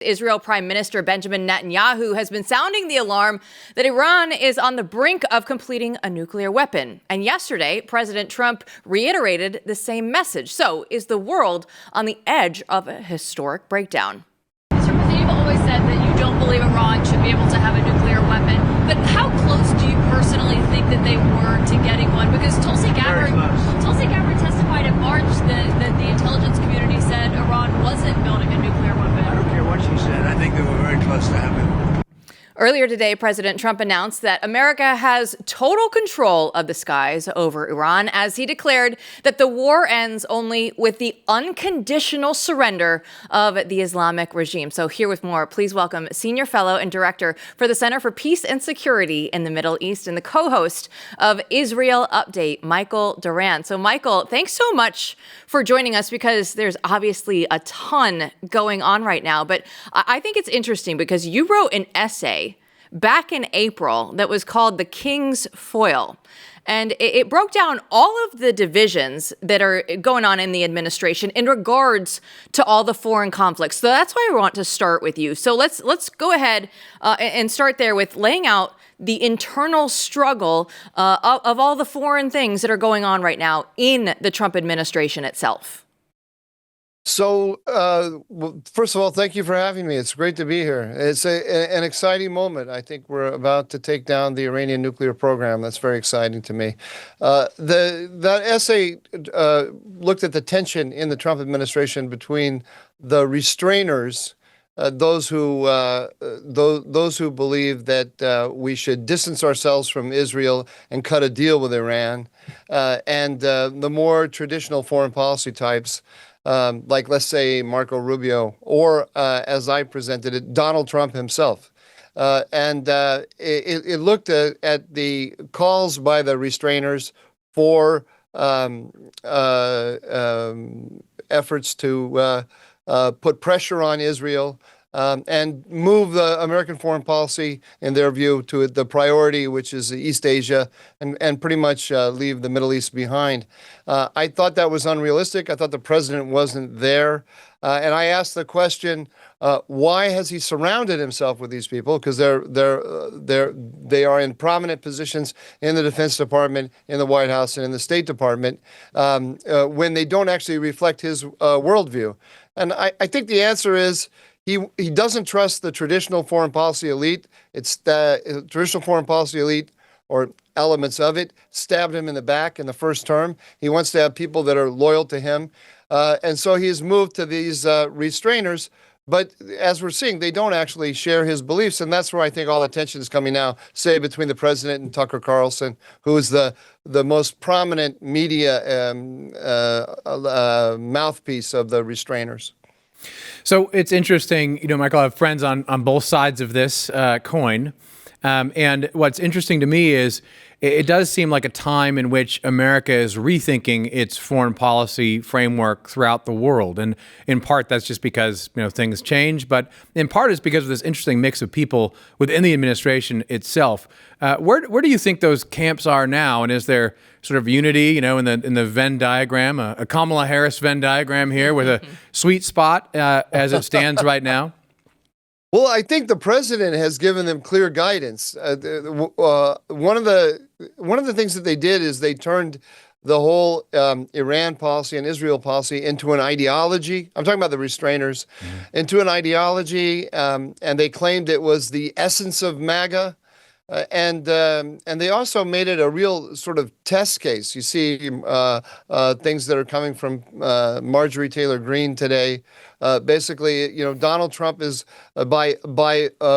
Israel Prime Minister Benjamin Netanyahu has been sounding the alarm that Iran is on the brink of completing a nuclear weapon. And yesterday, President Trump reiterated the same message. So is the world on the edge of a historic breakdown? Mr. President, you've always said that you don't believe Iran should be able to have a nuclear weapon. But how close do you personally think that they were to getting one? Because Tulsi Gabbard testified in March that the intelligence community said Iran wasn't building a nuclear weapon. I don't care what she said. I think they were very close to having it. Earlier today, President Trump announced that America has total control of the skies over Iran, as he declared that the war ends only with the unconditional surrender of the Islamic regime. So here with more, please welcome Senior Fellow and Director for the Center for Peace and Security in the Middle East and the co-host of Israel Update, Michael Doran. So Michael, thanks so much for joining us, because there's obviously a ton going on right now. But I think it's interesting because you wrote an essay back in April that was called The King's Foil. And it broke down all of the divisions that are going on in the administration in regards to all the foreign conflicts. So that's why I want to start with you. So let's go ahead and start there with laying out the internal struggle of all the foreign things that are going on right now in the Trump administration itself. So, first of all, thank you for having me. It's great to be here. It's an exciting moment. I think we're about to take down the Iranian nuclear program. That's very exciting to me. That essay looked at the tension in the Trump administration between the restrainers, those who believe that we should distance ourselves from Israel and cut a deal with Iran, and the more traditional foreign policy types, like, let's say, Marco Rubio, or as I presented it, Donald Trump himself. It looked at the calls by the restrainers for efforts to put pressure on Israel and move the American foreign policy, in their view, to the priority, which is East Asia, and pretty much leave the Middle East behind. I thought that was unrealistic. I thought the president wasn't there. And I asked the question, why has he surrounded himself with these people? Because they are in prominent positions in the Defense Department, in the White House, and in the State Department, when they don't actually reflect his worldview. And I think the answer is, he doesn't trust the traditional foreign policy elite. It's the traditional foreign policy elite, or elements of it, stabbed him in the back in the first term. He wants to have people that are loyal to him. And so he's moved to these restrainers. But as we're seeing, they don't actually share his beliefs. And that's where I think all the tension is coming now, say, between the president and Tucker Carlson, who is the most prominent media mouthpiece of the restrainers. So it's interesting, Michael, I have friends on both sides of this coin. And what's interesting to me is it does seem like a time in which America is rethinking its foreign policy framework throughout the world. And in part, that's just because, things change. But in part, it's because of this interesting mix of people within the administration itself. Where do you think those camps are now? And is there sort of unity, in the Venn diagram, a Kamala Harris Venn diagram here with a sweet spot as it stands right now? Well, I think the president has given them clear guidance. One of the things that they did is they turned the whole Iran policy and Israel policy into an ideology. I'm talking about the restrainers, into an ideology, and they claimed it was the essence of MAGA. And they also made it a real sort of test case. You see things that are coming from Marjorie Taylor Greene today. Basically, Donald Trump is by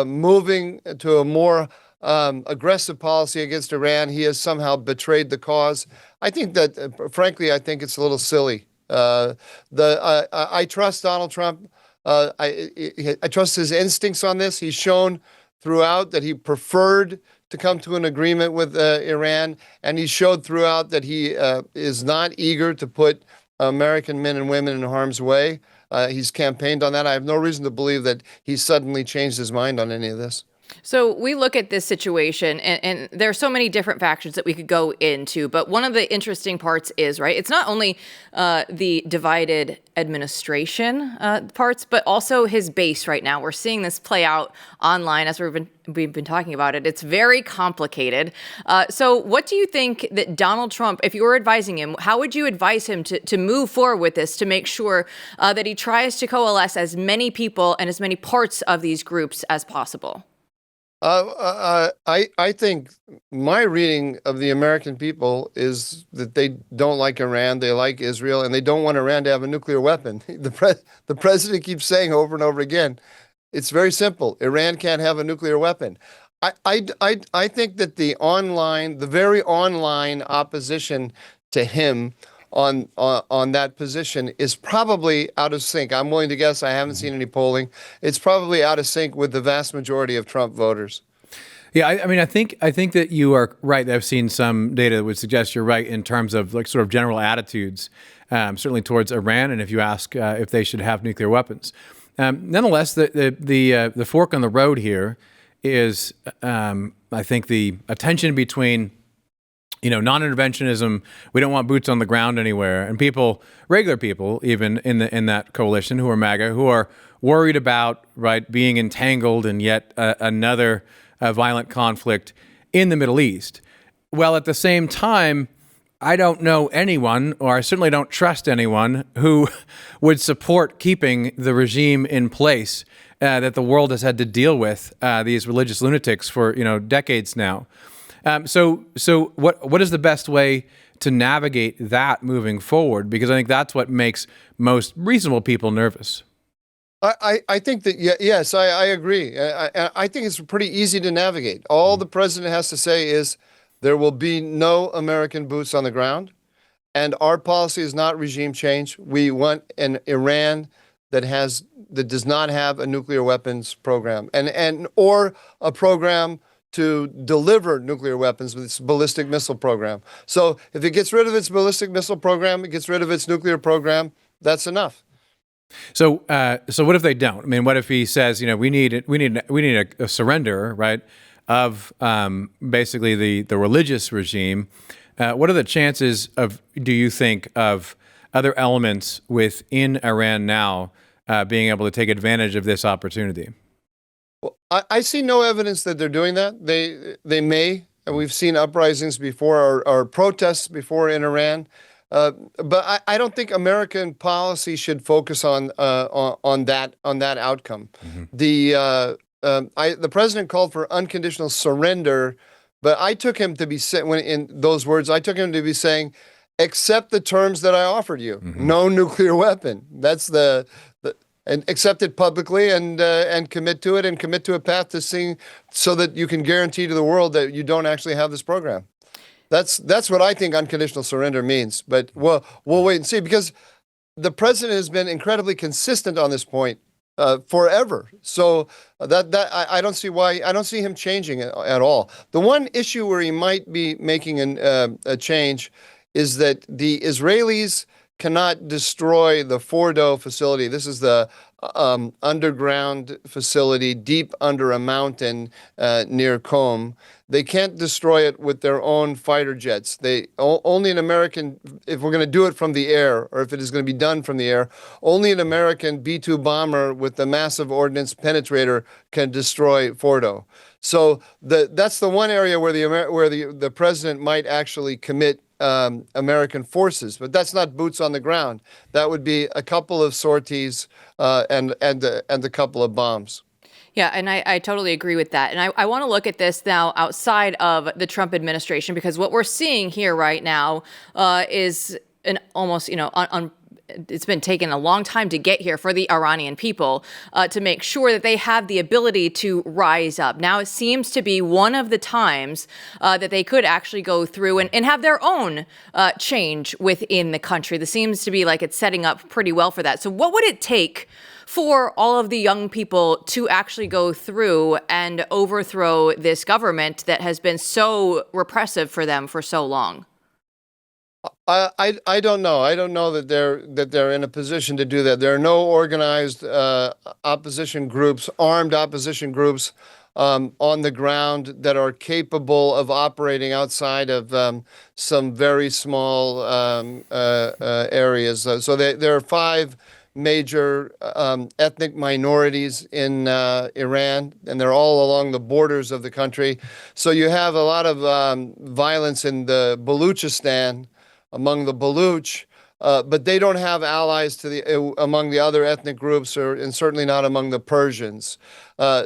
moving to a more aggressive policy against Iran, he has somehow betrayed the cause. I think that, frankly, I think it's a little silly. I trust Donald Trump. I trust his instincts on this. He's shown throughout that he preferred to come to an agreement with Iran, and he showed throughout that he is not eager to put American men and women in harm's way. He's campaigned on that. I have no reason to believe that he suddenly changed his mind on any of this. So we look at this situation, and there are so many different factions that we could go into. But one of the interesting parts is, right, it's not only the divided administration parts, but also his base right now. We're seeing this play out online as we've been talking about it. It's very complicated. So what do you think that Donald Trump, if you were advising him, how would you advise him to move forward with this to make sure that he tries to coalesce as many people and as many parts of these groups as possible? I think my reading of the American people is that they don't like Iran, they like Israel, and they don't want Iran to have a nuclear weapon. The president keeps saying over and over again, it's very simple. Iran can't have a nuclear weapon. I think that the very online opposition to him on that position is probably out of sync. I'm willing to guess, I haven't seen any polling. It's probably out of sync with the vast majority of Trump voters. Yeah, I mean, I think that you are right. I've seen some data that would suggest you're right in terms of like sort of general attitudes, certainly towards Iran, and if you ask if they should have nuclear weapons. Nonetheless, the fork on the road here is, I think, the tension between non-interventionism. We don't want boots on the ground anywhere, and regular people, even in that coalition who are MAGA, who are worried about being entangled in yet another violent conflict in the Middle East. Well, at the same time, I don't know anyone, or I certainly don't trust anyone, who would support keeping the regime in place that the world has had to deal with, these religious lunatics for decades now. So what is the best way to navigate that moving forward? Because I think that's what makes most reasonable people nervous. I think that, yes, I agree. I think it's pretty easy to navigate. All the president has to say is there will be no American boots on the ground, and our policy is not regime change. We want an Iran that does not have a nuclear weapons program or a program to deliver nuclear weapons with its ballistic missile program. So if it gets rid of its ballistic missile program, it gets rid of its nuclear program, that's enough. So what if they don't? I mean, what if he says, we need a surrender, right, of basically the religious regime? What are the chances do you think, of other elements within Iran now being able to take advantage of this opportunity? Well, I see no evidence that they're doing that. They may, and we've seen uprisings before or protests before in Iran. But I don't think American policy should focus on that outcome. Mm-hmm. The president called for unconditional surrender, but I took him to be in those words. I took him to be saying, accept the terms that I offered you. Mm-hmm. No nuclear weapon. That's and accept it publicly and commit to it and commit to a path to seeing so that you can guarantee to the world that you don't actually have this program. That's what I think unconditional surrender means. But we'll wait and see, because the president has been incredibly consistent on this point forever. So I don't see him changing it at all. The one issue where he might be making a change is that the Israelis cannot destroy the Fordow facility. This is the underground facility deep under a mountain near Qom. They can't destroy it with their own fighter jets. Only an American, if we're going to do it from the air, or if it is going to be done from the air, only an American B-2 bomber with the massive ordnance penetrator can destroy Fordow. So that's the one area where the president might actually commit American forces, but that's not boots on the ground. That would be a couple of sorties and a couple of bombs. Yeah, and I totally agree with that. And I want to look at this now outside of the Trump administration, because what we're seeing here right now is an almost, it's been taking a long time to get here for the Iranian people to make sure that they have the ability to rise up. Now it seems to be one of the times that they could actually go through and have their own change within the country. This seems to be like it's setting up pretty well for that. So what would it take for all of the young people to actually go through and overthrow this government that has been so repressive for them for so long? I don't know. I don't know that they're in a position to do that. There are no organized opposition groups, armed opposition groups on the ground that are capable of operating outside of some very small areas. So there are five major ethnic minorities in Iran, and they're all along the borders of the country. So you have a lot of violence in the Baluchistan among the Baluch, but they don't have allies to among the other ethnic groups, and certainly not among the Persians.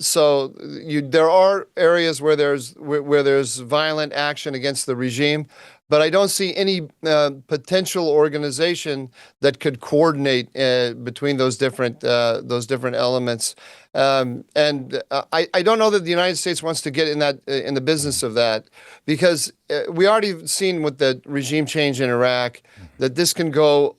So there are areas where there's violent action against the regime, but I don't see any potential organization that could coordinate between those different elements. And I don't know that the United States wants to get in the business of that, because we already seen with the regime change in Iraq that this can go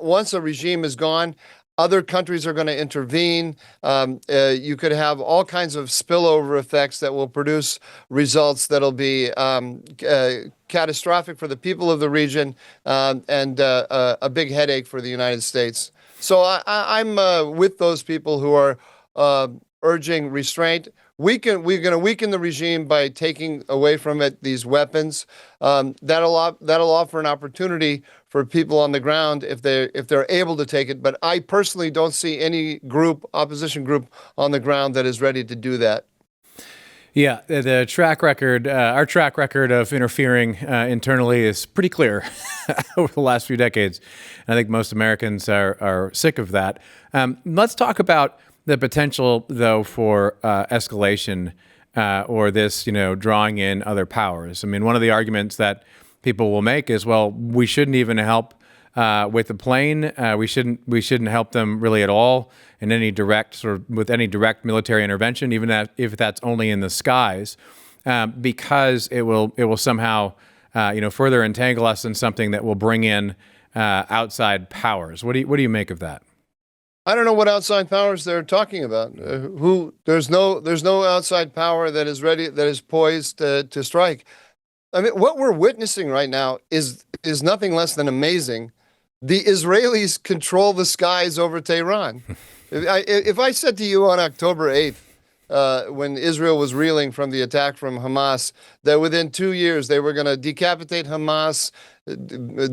once a regime is gone. Other countries are going to intervene. You could have all kinds of spillover effects that will produce results that'll be catastrophic for the people of the region, and a big headache for the United States. So I'm with those people who are urging restraint. We're going to weaken the regime by taking away from it these weapons. That'll offer an opportunity for people on the ground if they're able to take it. But I personally don't see any opposition group on the ground that is ready to do that. Yeah, the track record, our track record of interfering internally is pretty clear over the last few decades. And I think most Americans are sick of that. Let's talk about the potential, though, for escalation or this, drawing in other powers. I mean, one of the arguments that people will make is, well, we shouldn't even help with the plane. We shouldn't help them really at all in any direct with any direct military intervention, even if that's only in the skies, because it will somehow further entangle us in something that will bring in outside powers. What do you make of that? I don't know what outside powers they're talking about. There's no outside power that is ready, that is poised to strike. I mean, what we're witnessing right now is nothing less than amazing. The Israelis control the skies over Tehran. If I said to you on October 8th, when Israel was reeling from the attack from Hamas, that within 2 years they were going to decapitate Hamas,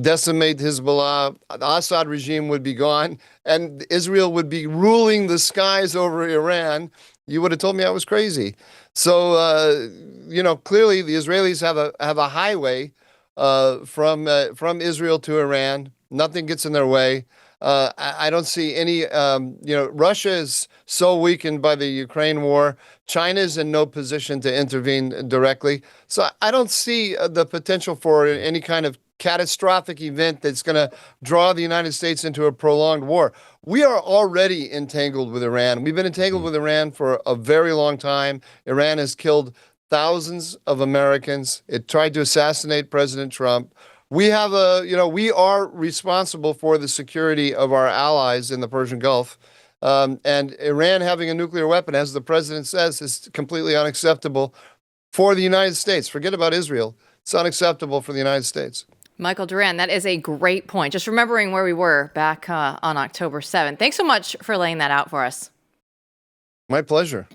decimate Hezbollah, the Assad regime would be gone, and Israel would be ruling the skies over Iran, you would have told me I was crazy. So, clearly the Israelis have a highway from Israel to Iran. Nothing gets in their way. I don't see any, Russia is so weakened by the Ukraine war. China is in no position to intervene directly. So I don't see the potential for any kind of catastrophic event that's going to draw the United States into a prolonged war. We are already entangled with Iran. We've been entangled with Iran for a very long time. Iran has killed thousands of Americans. It tried to assassinate President Trump. We have we are responsible for the security of our allies in the Persian Gulf. And Iran having a nuclear weapon, as the president says, is completely unacceptable for the United States. Forget about Israel. It's unacceptable for the United States. Michael Doran, that is a great point. Just remembering where we were back on October 7th. Thanks so much for laying that out for us. My pleasure.